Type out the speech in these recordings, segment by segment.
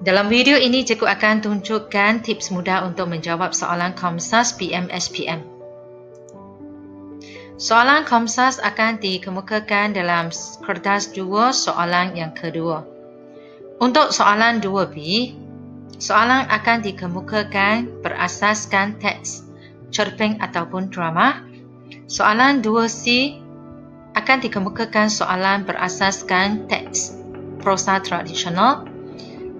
Dalam video ini, cikgu akan tunjukkan tips mudah untuk menjawab soalan Komsas PM-SPM. Soalan Komsas akan dikemukakan dalam kertas 2 soalan yang kedua. Untuk soalan 2B, soalan akan dikemukakan berasaskan teks, cerpen ataupun drama. Soalan 2C akan dikemukakan soalan berasaskan teks, prosa tradisional.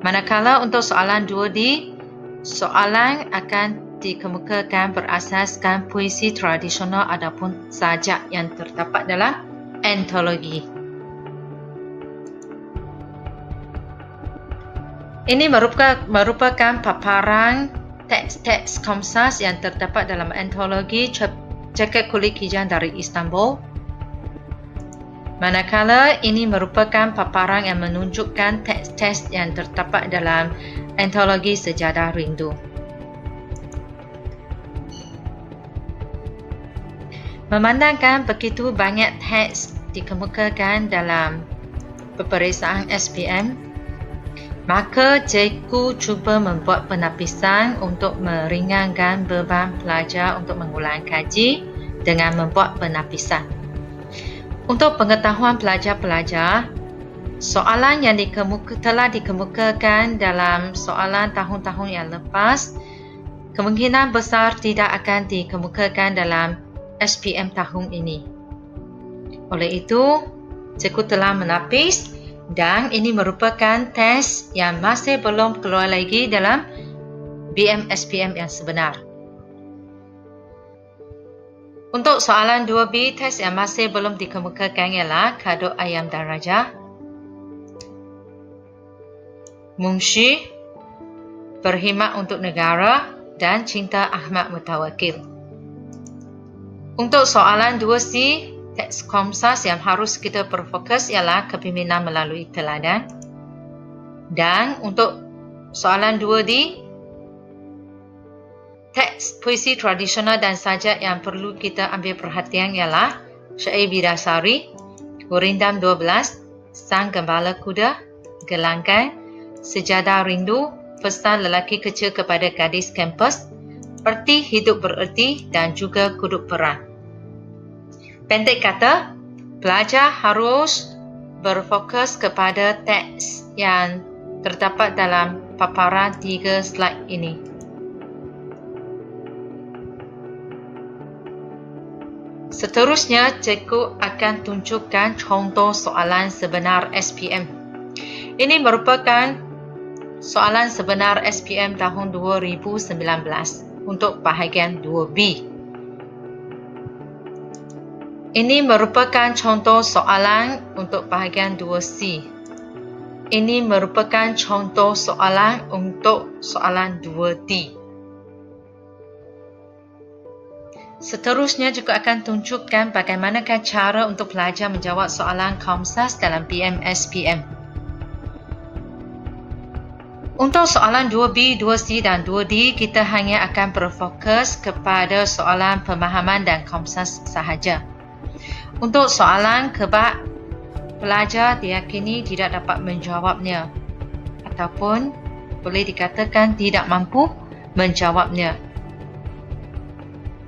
Manakala untuk soalan 2D, soalan akan dikemukakan berasaskan puisi tradisional ataupun sajak yang terdapat dalam antologi. Ini merupakan paparan teks-teks Komsas yang terdapat dalam antologi Jaket Kulit Kijang dari Istanbul. Manakala ini merupakan paparan yang menunjukkan teks-teks yang terdapat dalam antologi Sejadah Rindu. Memandangkan begitu banyak teks dikemukakan dalam peperiksaan SPM, maka cikgu cuba membuat penapisan untuk meringankan beban pelajar untuk mengulang kaji dengan membuat penapisan. Untuk pengetahuan pelajar-pelajar, soalan yang telah dikemukakan dalam soalan tahun-tahun yang lepas kemungkinan besar tidak akan dikemukakan dalam SPM tahun ini. Oleh itu, cikgu telah menapis dan ini merupakan teks yang masih belum keluar lagi dalam BM-SPM yang sebenar. Untuk soalan 2B, teks yang masih belum dikemukakan ialah Kado Ayam dan Raja, Munshi, Berkhidmat untuk Negara dan Cinta Ahmad Mutawakkil. Untuk soalan 2C, teks Komsas yang harus kita berfokus ialah Kepimpinan Melalui Teladan. Dan untuk soalan 2D, teks puisi tradisional dan sajak yang perlu kita ambil perhatian ialah Syair Bidasari, Gurindam 12, Sang Gembala Kuda, Gelangkai, Sejadah Rindu, Pesan Lelaki Kecil kepada Gadis Kampus, Erti Hidup Bererti dan juga Kuduk Perang. Pendek kata, pelajar harus berfokus kepada teks yang terdapat dalam paparan 3 slide ini. Seterusnya, cikgu akan tunjukkan contoh soalan sebenar SPM. Ini merupakan soalan sebenar SPM tahun 2019 untuk bahagian 2B. Ini merupakan contoh soalan untuk bahagian 2C. Ini merupakan contoh soalan untuk soalan 2D. Seterusnya juga akan tunjukkan bagaimanakah cara untuk pelajar menjawab soalan Komsas dalam BM-SPM. Untuk soalan 2B, 2C dan 2D, kita hanya akan berfokus kepada soalan pemahaman dan Komsas sahaja. Untuk soalan kebak, pelajar diyakini tidak dapat menjawabnya ataupun boleh dikatakan tidak mampu menjawabnya.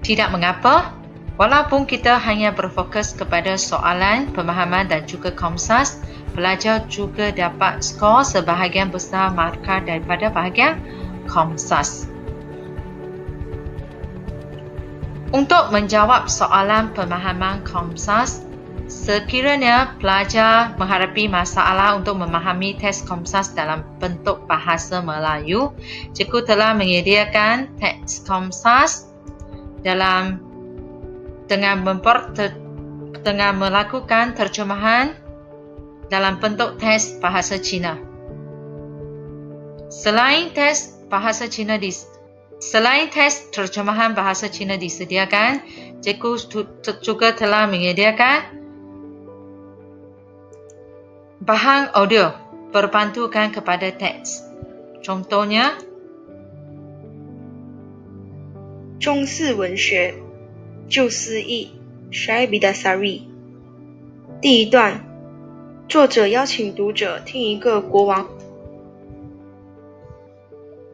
Tidak mengapa, walaupun kita hanya berfokus kepada soalan pemahaman dan juga Komsas, pelajar juga dapat skor sebahagian besar markah daripada bahagian Komsas. Untuk menjawab soalan pemahaman Komsas, sekiranya pelajar menghadapi masalah untuk memahami teks Komsas dalam bentuk bahasa Melayu, cikgu telah menyediakan teks Komsas dengan melakukan terjemahan dalam bentuk teks bahasa Cina. Selain teks terjemahan bahasa Cina disediakan, cikgu juga telah menyediakan bahan audio berpantukan kepada teks. Contohnya, 中四文学旧思忆 Syair Bidasari 第一段，作者邀请读者听一个国王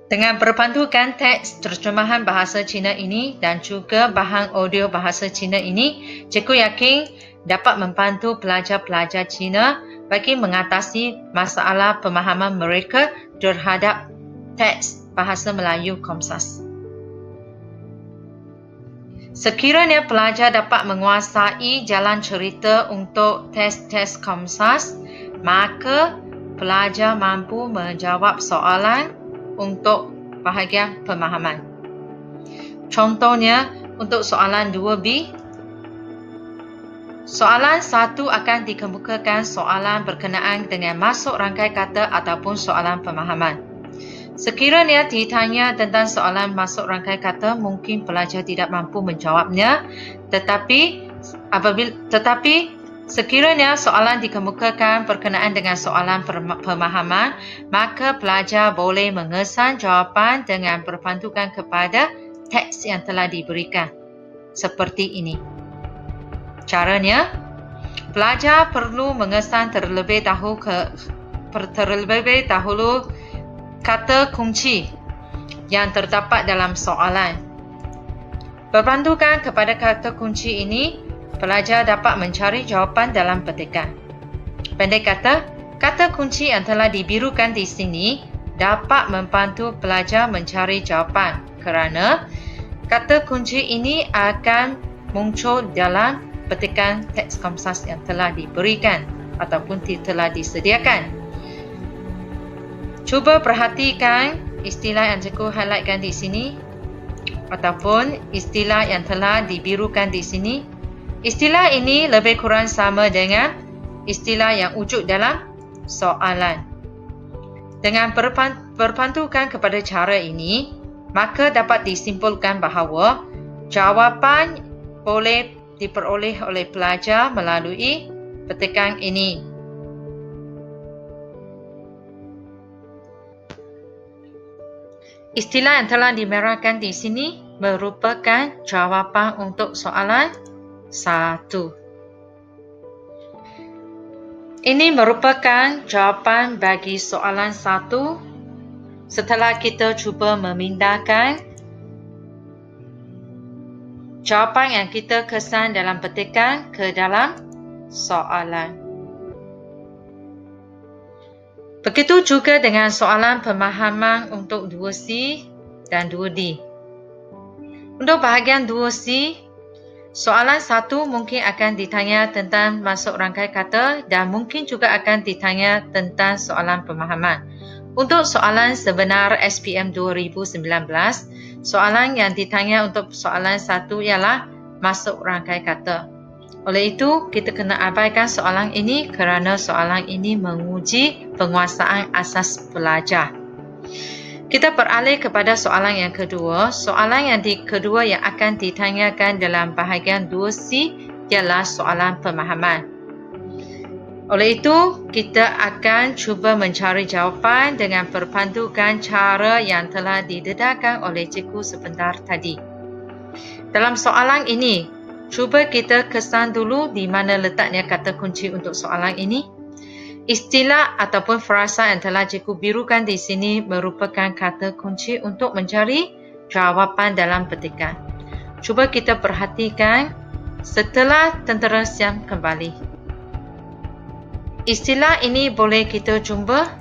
Dengan berpandukan teks terjemahan bahasa Cina ini dan juga bahan audio bahasa Cina ini, cikgu yakin dapat membantu pelajar-pelajar Cina bagi mengatasi masalah pemahaman mereka terhadap teks bahasa Melayu Komsas. Sekiranya pelajar dapat menguasai jalan cerita untuk tes-tes Komsas, maka pelajar mampu menjawab soalan untuk bahagian pemahaman. Contohnya, untuk soalan 2B, soalan 1 akan dikemukakan soalan berkenaan dengan masuk rangkai kata ataupun soalan pemahaman. Sekiranya ditanya tentang soalan masuk rangkai kata, mungkin pelajar tidak mampu menjawabnya, tetapi sekiranya soalan dikemukakan berkenaan dengan soalan pemahaman, maka pelajar boleh mengesan jawapan dengan berpandukan kepada teks yang telah diberikan. Seperti ini. Caranya, pelajar perlu mengesan terlebih dahulu kata kunci yang terdapat dalam soalan. Berpandukan kepada kata kunci ini, pelajar dapat mencari jawapan dalam petikan. Pendek kata, kata kunci yang telah dibirukan di sini dapat membantu pelajar mencari jawapan kerana kata kunci ini akan muncul dalam petikan teks Komsas yang telah diberikan ataupun telah disediakan. Cuba perhatikan istilah yang cikgu highlightkan di sini ataupun istilah yang telah dibirukan di sini. Istilah ini lebih kurang sama dengan istilah yang wujud dalam soalan. Dengan berpandukan kepada cara ini, maka dapat disimpulkan bahawa jawapan boleh diperoleh oleh pelajar melalui petikan ini. Istilah yang telah dimerahkan di sini merupakan jawapan untuk soalan 1. Ini merupakan jawapan bagi soalan 1 setelah kita cuba memindahkan jawapan yang kita kesan dalam petikan ke dalam soalan. Begitu juga dengan soalan pemahaman untuk 2C dan 2D. Untuk bahagian 2C, soalan 1 mungkin akan ditanya tentang masuk rangkai kata dan mungkin juga akan ditanya tentang soalan pemahaman. Untuk soalan sebenar SPM 2019, soalan yang ditanya untuk soalan 1 ialah masuk rangkai kata. Oleh itu, kita kena abaikan soalan ini kerana soalan ini menguji penguasaan asas pelajar. Kita beralih kepada soalan yang kedua. Soalan yang kedua yang akan ditanyakan dalam bahagian 2C ialah soalan pemahaman. Oleh itu, kita akan cuba mencari jawapan dengan berpandukan cara yang telah didedahkan oleh cikgu sebentar tadi. Dalam soalan ini, cuba kita kesan dulu di mana letaknya kata kunci untuk soalan ini. Istilah ataupun frasa yang telah cikgu birukan di sini merupakan kata kunci untuk mencari jawapan dalam petikan. Cuba kita perhatikan setelah tentera Siam kembali. Istilah ini boleh kita jumpa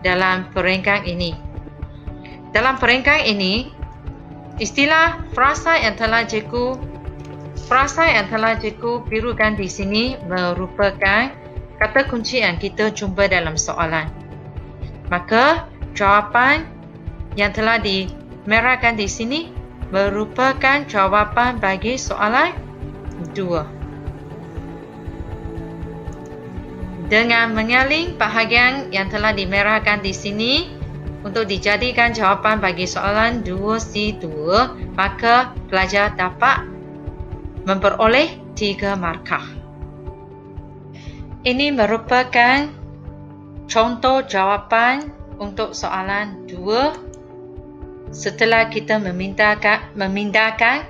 dalam peringkat ini. Dalam peringkat ini, istilah frasa yang telah cikgu birukan di sini merupakan kata kunci yang kita jumpa dalam soalan. Maka, jawapan yang telah dimerahkan di sini merupakan jawapan bagi soalan 2. Dengan mengaling bahagian yang telah dimerahkan di sini untuk dijadikan jawapan bagi soalan 2C2, maka pelajar dapat memperoleh 3 markah. Ini merupakan contoh jawapan untuk soalan 2 setelah kita memindahkan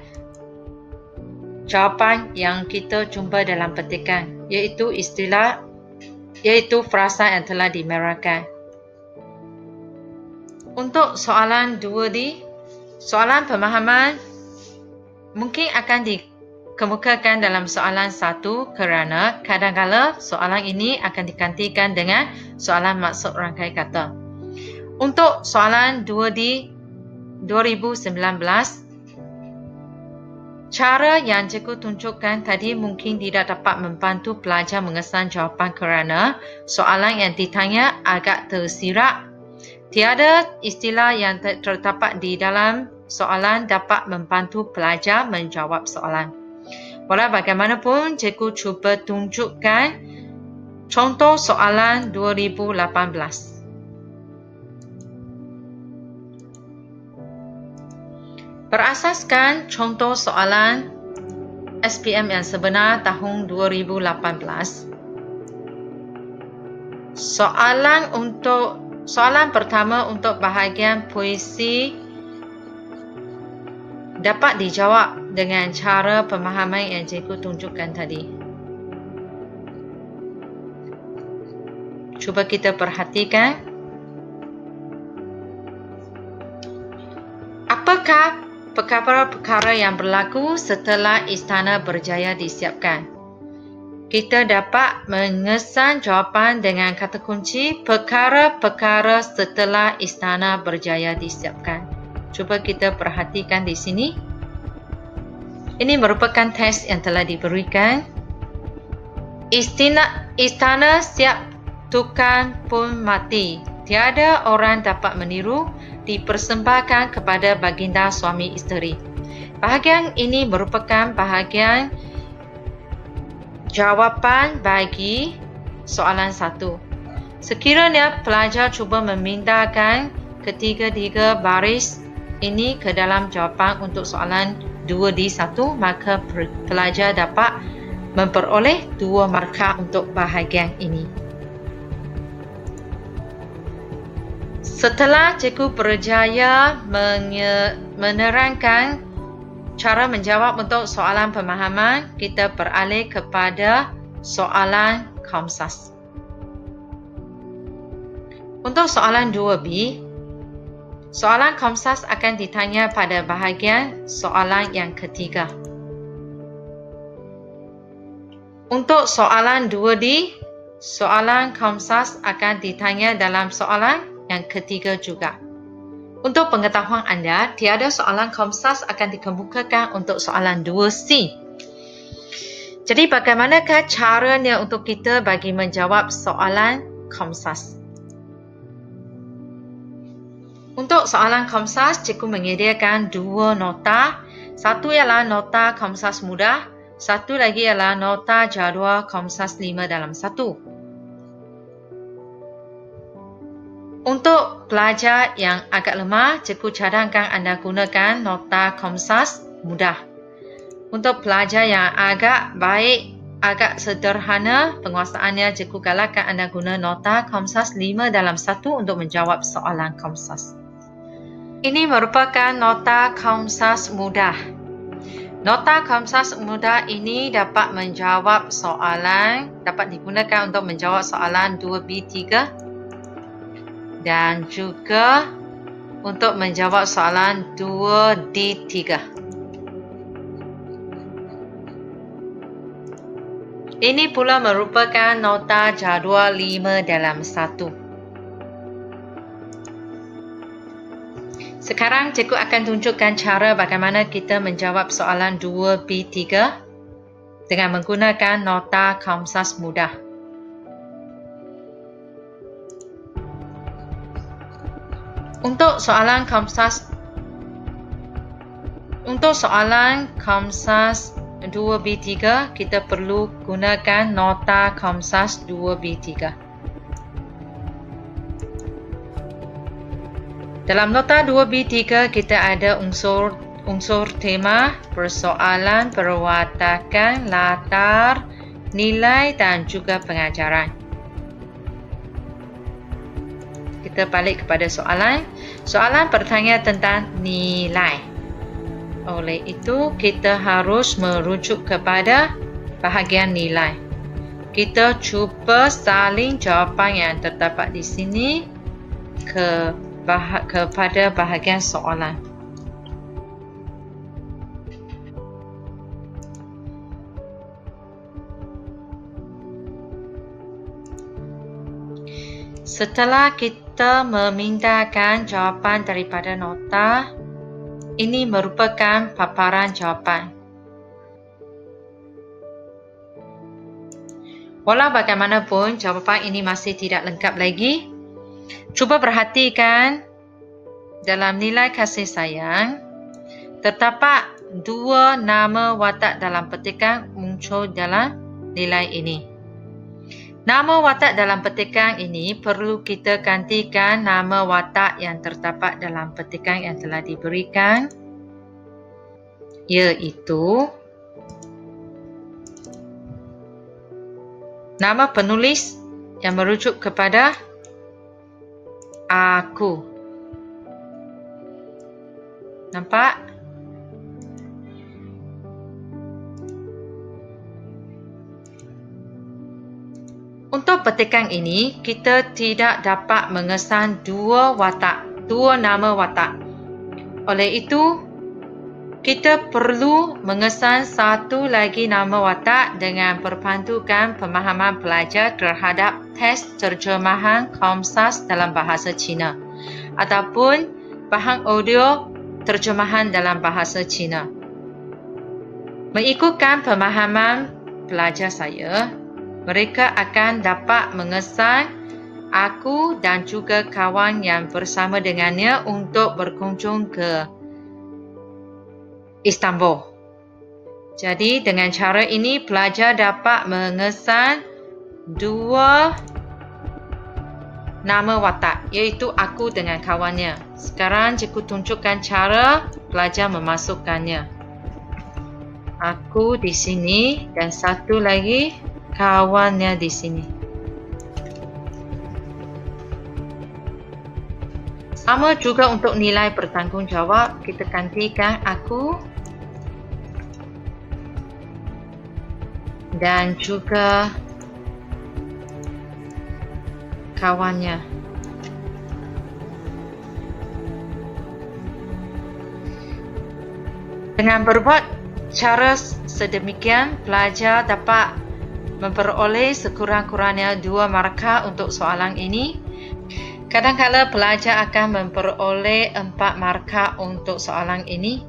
jawapan yang kita jumpa dalam petikan, iaitu frasa yang telah dimerahkan. Untuk soalan 2D, soalan pemahaman mungkin akan dikemukakan dalam soalan 1 kerana kadang-kala soalan ini akan digantikan dengan soalan maksud rangkai kata. Untuk soalan 2D 2019, cara yang cikgu tunjukkan tadi mungkin tidak dapat membantu pelajar mengesan jawapan kerana soalan yang ditanya agak tersirat. Tiada istilah yang terdapat di dalam soalan dapat membantu pelajar menjawab soalan. Walau bagaimanapun, cikgu cuba tunjukkan contoh soalan 2018. Berasaskan contoh soalan SPM yang sebenar tahun 2018, soalan pertama untuk bahagian puisi dapat dijawab dengan cara pemahaman yang cikgu tunjukkan tadi. Cuba kita perhatikan. Apakah perkara-perkara yang berlaku setelah istana berjaya disiapkan? Kita dapat mengesan jawapan dengan kata kunci perkara-perkara setelah istana berjaya disiapkan. Cuba kita perhatikan di sini. Ini merupakan teks yang telah diberikan. Istana siap, tukan pun mati. Tiada orang dapat meniru, dipersembahkan kepada baginda suami isteri. Bahagian ini merupakan bahagian jawapan bagi soalan 1. Sekiranya pelajar cuba memindahkan ketiga-tiga baris ini ke dalam jawapan untuk soalan 2D1, maka pelajar dapat memperoleh 2 markah untuk bahagian ini. Setelah cikgu berjaya menerangkan cara menjawab untuk soalan pemahaman, kita beralih kepada soalan Komsas. Untuk soalan 2B, soalan Komsas akan ditanya pada bahagian soalan yang ketiga. Untuk soalan 2D, soalan Komsas akan ditanya dalam soalan yang ketiga juga. Untuk pengetahuan anda, tiada soalan Komsas akan dikemukakan untuk soalan 2C. Jadi bagaimanakah caranya untuk kita bagi menjawab soalan Komsas? Untuk soalan Komsas, cikgu menyediakan 2 nota. Satu ialah nota Komsas mudah, satu lagi ialah nota jadual Komsas 5 dalam 1. Untuk pelajar yang agak lemah, cikgu cadangkan anda gunakan nota Komsas mudah. Untuk pelajar yang agak baik, agak sederhana penguasaannya, cikgu galakkan anda guna nota Komsas 5 dalam 1 untuk menjawab soalan Komsas. Ini merupakan nota Komsas mudah. Nota Komsas mudah ini dapat menjawab soalan, dapat digunakan untuk menjawab soalan 2B3 dan juga untuk menjawab soalan 2D3. Ini pula merupakan nota jadual 5 dalam 1. Sekarang cikgu akan tunjukkan cara bagaimana kita menjawab soalan 2B3 dengan menggunakan nota Komsas mudah. Untuk soalan Komsas 2B3, kita perlu gunakan nota Komsas 2B3. Dalam nota 2B3, kita ada unsur tema, persoalan, perwatakan, latar, nilai dan juga pengajaran. Kita balik kepada soalan. Soalan bertanya tentang nilai. Oleh itu, kita harus merujuk kepada bahagian nilai. Kita cuba salin jawapan yang terdapat di sini ke kepada bahagian soalan. Setelah kita memindahkan jawapan daripada nota, ini merupakan paparan jawapan. Walau bagaimanapun, jawapan ini masih tidak lengkap lagi. Cuba perhatikan dalam nilai kasih sayang, terdapat 2 nama watak dalam petikan muncul dalam nilai ini. Nama watak dalam petikan ini perlu kita gantikan nama watak yang terdapat dalam petikan yang telah diberikan, iaitu nama penulis yang merujuk kepada aku. Nampak? Untuk petikan ini, kita tidak dapat mengesan 2 nama watak. Oleh itu, kita perlu mengesan 1 lagi nama watak dengan perpandukan pemahaman pelajar terhadap teks terjemahan Comsas dalam bahasa Cina ataupun bahan audio terjemahan dalam bahasa Cina. Mengikutkan pemahaman pelajar saya, mereka akan dapat mengesan aku dan juga kawan yang bersama dengannya untuk berkunjung ke Istanbul. Jadi dengan cara ini pelajar dapat mengesan 2 nama watak, iaitu aku dengan kawannya. Sekarang cikgu tunjukkan cara pelajar memasukkannya. Aku di sini dan satu lagi kawannya di sini. Sama juga untuk nilai bertanggungjawab, kita gantikan aku dan juga kawannya. Dengan berbuat cara sedemikian, pelajar dapat memperoleh sekurang-kurangnya 2 markah untuk soalan ini. Kadang-kadang pelajar akan memperoleh 4 markah untuk soalan ini.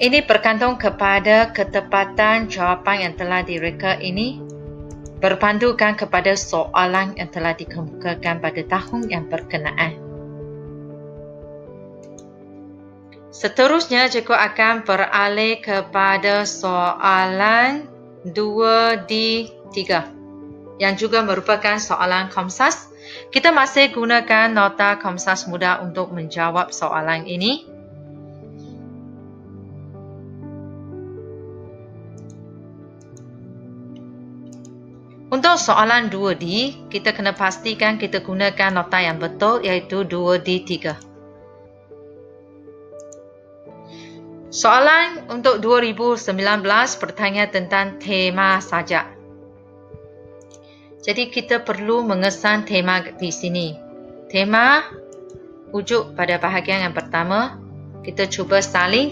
Ini bergantung kepada ketepatan jawapan yang telah direka ini, berpandukan kepada soalan yang telah dikemukakan pada tahun yang berkenaan. Seterusnya, cikgu akan beralih kepada soalan 2D3 yang juga merupakan soalan Comsas. Kita masih gunakan nota Comsas mudah untuk menjawab soalan ini. Untuk soalan 2D, kita kena pastikan kita gunakan nota yang betul, iaitu 2D3. Soalan untuk 2019 bertanya tentang tema sajak. Jadi kita perlu mengesan tema di sini. Tema ujuk pada bahagian yang pertama. Kita cuba salin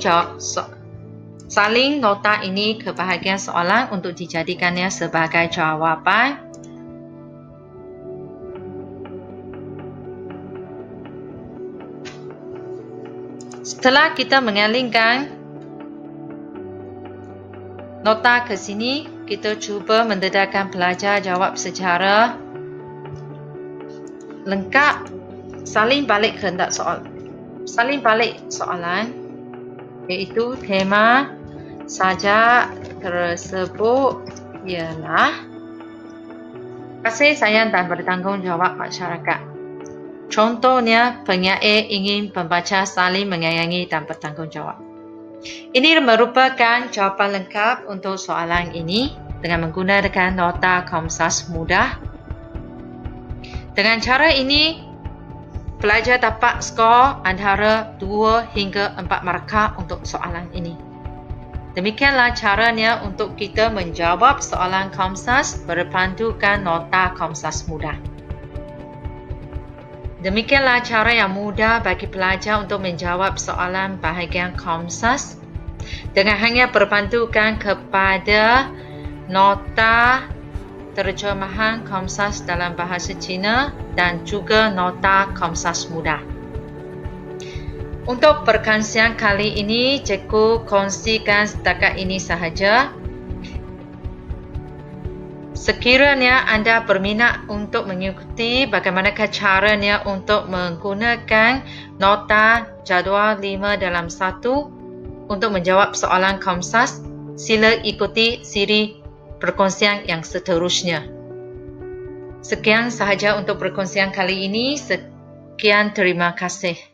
nota ini ke bahagian soalan untuk dijadikannya sebagai jawapan. Setelah kita mengalihkan nota ke sini, kita cuba mendedahkan pelajar jawab secara lengkap, salin balik kehendak soalan. Salin balik soalan, iaitu tema sajak tersebut ialah kasih sayang dan bertanggungjawab masyarakat. Contohnya, penyair ingin pembaca saling menyayangi dan bertanggungjawab. Ini merupakan jawapan lengkap untuk soalan ini dengan menggunakan nota Comsas mudah. Dengan cara ini, pelajar dapat skor antara 2 hingga 4 markah untuk soalan ini. Demikianlah caranya untuk kita menjawab soalan Comsas berpandukan nota Comsas mudah. Demikianlah cara yang mudah bagi pelajar untuk menjawab soalan bahagian Komsas dengan hanya berpandukan kepada nota terjemahan Komsas dalam bahasa Cina dan juga nota Komsas mudah. Untuk perkongsian kali ini, cikgu kongsikan setakat ini sahaja. Sekiranya anda berminat untuk mengikuti bagaimanakah caranya untuk menggunakan nota jadual 5/1 untuk menjawab soalan Komsas, sila ikuti siri perkongsian yang seterusnya. Sekian sahaja untuk perkongsian kali ini. Sekian, terima kasih.